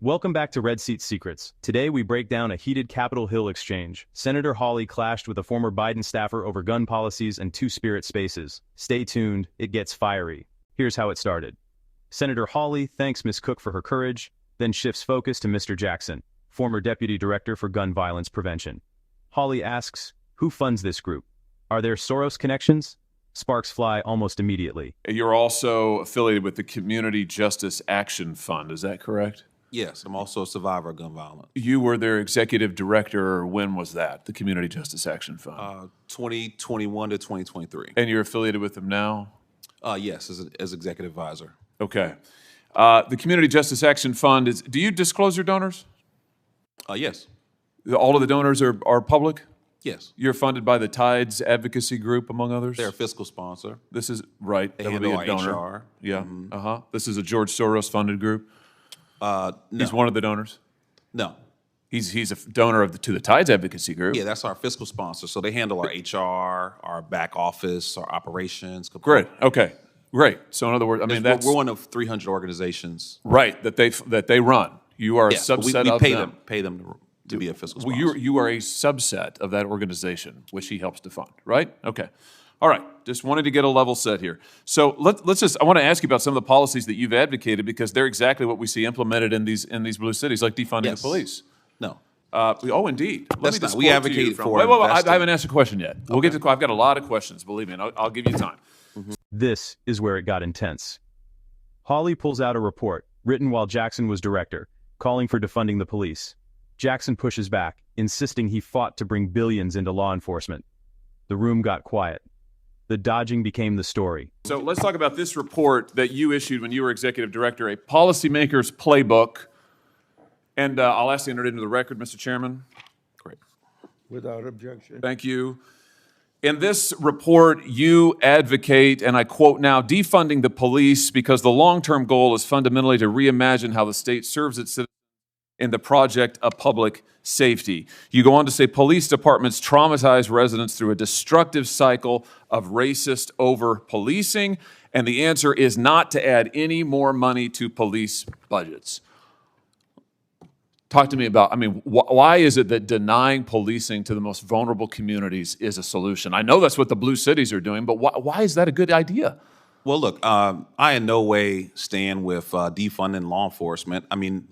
Welcome back to Red Seat Secrets. Today we break down a heated Capitol Hill exchange. Senator Hawley clashed with a former Biden staffer over gun policies and two-spirit spaces. Stay tuned, it gets fiery. Here's how it started. Senator Hawley thanks Ms. Cook for her courage, then shifts focus to Mr. Jackson, former Deputy Director for Gun Violence Prevention. Hawley asks, who funds this group? Are there Soros connections? Sparks fly almost immediately. You're also affiliated with the Community Justice Action Fund, is that correct? Yes, I'm also a survivor of gun violence. You were their executive director. When was that, the Community Justice Action Fund? 2021 to 2023. And you're affiliated with them now? Yes, as executive advisor. Okay. The Community Justice Action Fund is, do you disclose your donors? Yes. All of the donors are public? Yes. You're funded by the Tides Advocacy Group, among others? They're a fiscal sponsor. This is, right. They that would handle be a our donor. HR. Yeah. This is a George Soros funded group? No. He's one of the donors? No. He's a donor to the Tides Advocacy Group. Yeah, that's our fiscal sponsor. So they handle our HR, our back office, our operations. Great. Okay. Great. So in other words, I mean, we're one of 300 organizations. Right, that they run. You are a subset we of pay them. pay them to be a fiscal sponsor. Well, you are a subset of that organization, which he helps to fund, right? Okay. All right. Just wanted to get a level set here. So let's just, I want to ask you about some of the policies that you've advocated because they're exactly what we see implemented in these blue cities, like defunding the police. No. Oh, indeed. That's not. We advocate for Wait, I investing. haven't asked a question yet. We'll get to. I've got a lot of questions. Believe me, and I'll give you time. This is where it got intense. Hawley pulls out a report, written while Jackson was director, calling for defunding the police. Jackson pushes back, insisting he fought to bring billions into law enforcement. The room got quiet. The dodging became the story. So let's talk about this report that you issued when you were executive director, a policymaker's playbook. And I'll ask you to enter it into the record, Mr. Chairman. Great. Without objection. Thank you. In this report, you advocate, and I quote now, defunding the police because the long-term goal is fundamentally to reimagine how the state serves its citizens in the project of public safety. You go on to say police departments traumatize residents through a destructive cycle of racist over-policing, and the answer is not to add any more money to police budgets. Talk to me about, I mean, why is it that denying policing to the most vulnerable communities is a solution? I know that's what the blue cities are doing, but why is that a good idea? Well, look, I in no way stand with defunding law enforcement. I mean,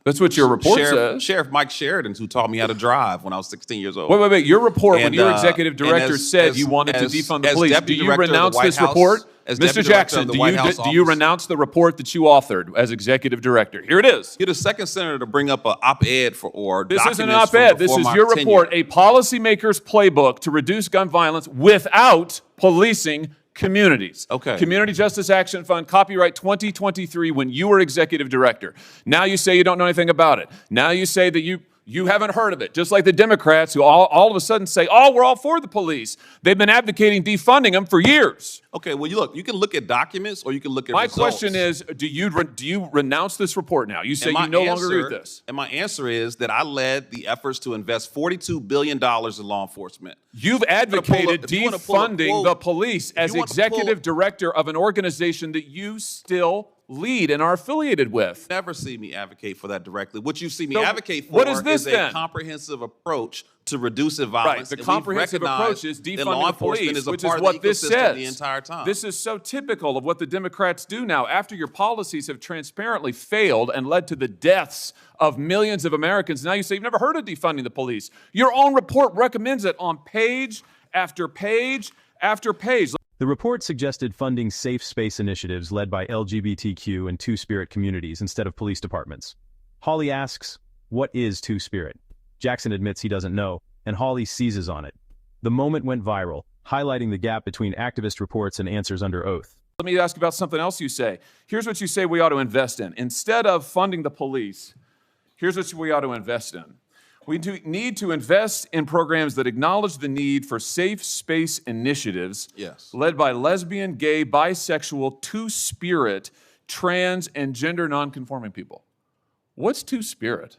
That's what your report says. Sheriff Mike Sheridan, who taught me how to drive when I was 16 years old. Wait. Your report, when you were executive director, said you wanted to defund the police. Do you renounce this report? Mr. Jackson, do you renounce the report that you authored as executive director? Here it is. You're the second senator to bring up an op-ed or This isn't an documents op-ed. from This before is my your tenure. report, a policymaker's playbook to reduce gun violence without policing communities. Okay. Community Justice Action Fund, copyright 2023, when you were executive director. Now you say you don't know anything about it. Now you say that you haven't heard of it, just like the Democrats who all of a sudden say, oh, we're all for the police. They've been advocating defunding them for years. Okay, well, you can look at documents or you can look at My results. question is, do you renounce this report now? You say you no longer agree with this. And my answer is that I led the efforts to invest $42 billion in law enforcement. You've advocated defunding the police as executive director of an organization that you still lead and are affiliated with. Never see me advocate for that directly. What you see me advocate for what is this is then? a comprehensive approach to reducing violence. Right, the comprehensive approach is defunding the police, which is what this says. The entire time. This is so typical of what the Democrats do now. After your policies have transparently failed and led to the deaths of millions of Americans, now you say you've never heard of defunding the police. Your own report recommends it on page after page after page. The report suggested funding safe space initiatives led by LGBTQ and two-spirit communities instead of police departments. Hawley asks, what is two-spirit? Jackson admits he doesn't know, and Hawley seizes on it. The moment went viral, highlighting the gap between activist reports and answers under oath. Let me ask about something else you say. Here's what you say we ought to invest in. Instead of funding the police, here's what we ought to invest in. We need to invest in programs that acknowledge the need for safe space initiatives led by lesbian, gay, bisexual, two-spirit, trans, and gender nonconforming people. What's two-spirit?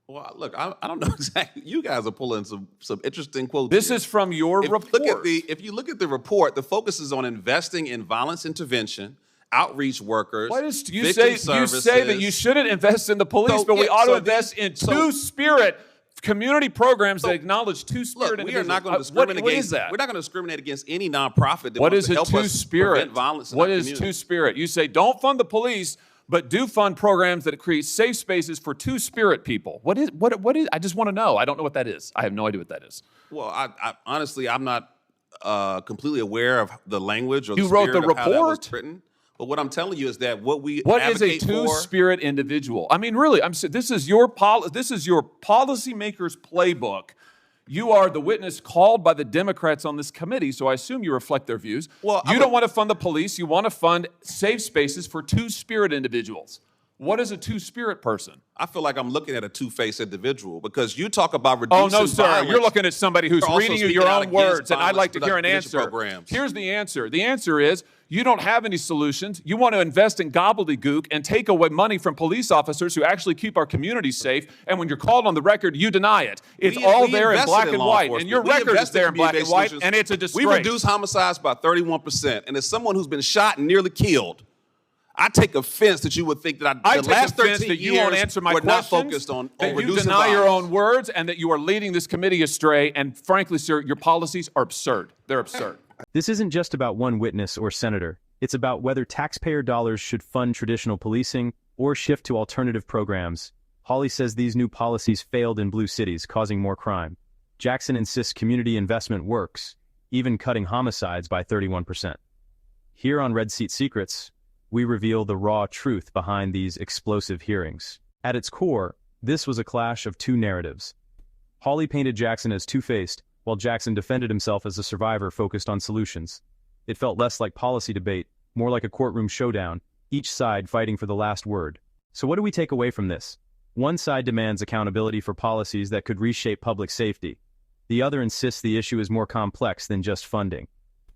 Well, look, I don't know exactly. You guys are pulling some interesting quotes. This here. is from your report. If you look at the report, the focus is on investing in violence intervention outreach workers. What is you victim say? You services. say that you shouldn't invest in the police, but we ought to invest in two-spirit community programs that acknowledge two-spirit. Look, we are not going to discriminate what is that? We're not going to discriminate against any nonprofit that What wants is to a help us two-spirit? prevent violence in What our is community. two-spirit? You say don't fund the police, but do fund programs that create safe spaces for two-spirit people. What is? I just want to know. I don't know what that is. I have no idea what that is. Well, I honestly, I'm not completely aware of the language or You the wrote spirit the of how that was report? written. But what I'm telling you is that what we What is a advocate for- two-spirit individual? I mean, really, this is your policymaker's playbook. You are the witness called by the Democrats on this committee, so I assume you reflect their views. Well, you don't want to fund the police. You want to fund safe spaces for two-spirit individuals. What is a two-spirit person? I feel like I'm looking at a two-faced individual because you talk about reducing Oh, no, sir. violence. You're looking at somebody who's You're also reading you speaking your out own against words, and I'd like to hear an violence answer. programs. Here's the answer. The answer is you don't have any solutions. You want to invest in gobbledygook and take away money from police officers who actually keep our communities safe, and when you're called on the record, you deny it. It's all there in black and white, and your record is there in black and white, and it's a disgrace. We reduced homicides by 31%, and as someone who's been shot and nearly killed, I take offense that you would think that I the take last offense 13 that you years won't answer my were not questions, focused on that you reducing deny your violence. own words, and that you are leading this committee astray. And frankly, sir, your policies are absurd. They're absurd. This isn't just about one witness or senator. It's about whether taxpayer dollars should fund traditional policing or shift to alternative programs. Hawley says these new policies failed in blue cities, causing more crime. Jackson insists community investment works, even cutting homicides by 31%. Here on Red Seat Secrets, we reveal the raw truth behind these explosive hearings. At its core, this was a clash of two narratives. Hawley painted Jackson as two-faced, while Jackson defended himself as a survivor focused on solutions. It felt less like policy debate, more like a courtroom showdown, each side fighting for the last word. So what do we take away from this? One side demands accountability for policies that could reshape public safety. The other insists the issue is more complex than just funding.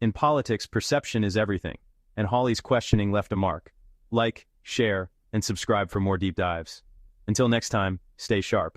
In politics, perception is everything, and Hawley's questioning left a mark. Like, share, and subscribe for more deep dives. Until next time, stay sharp.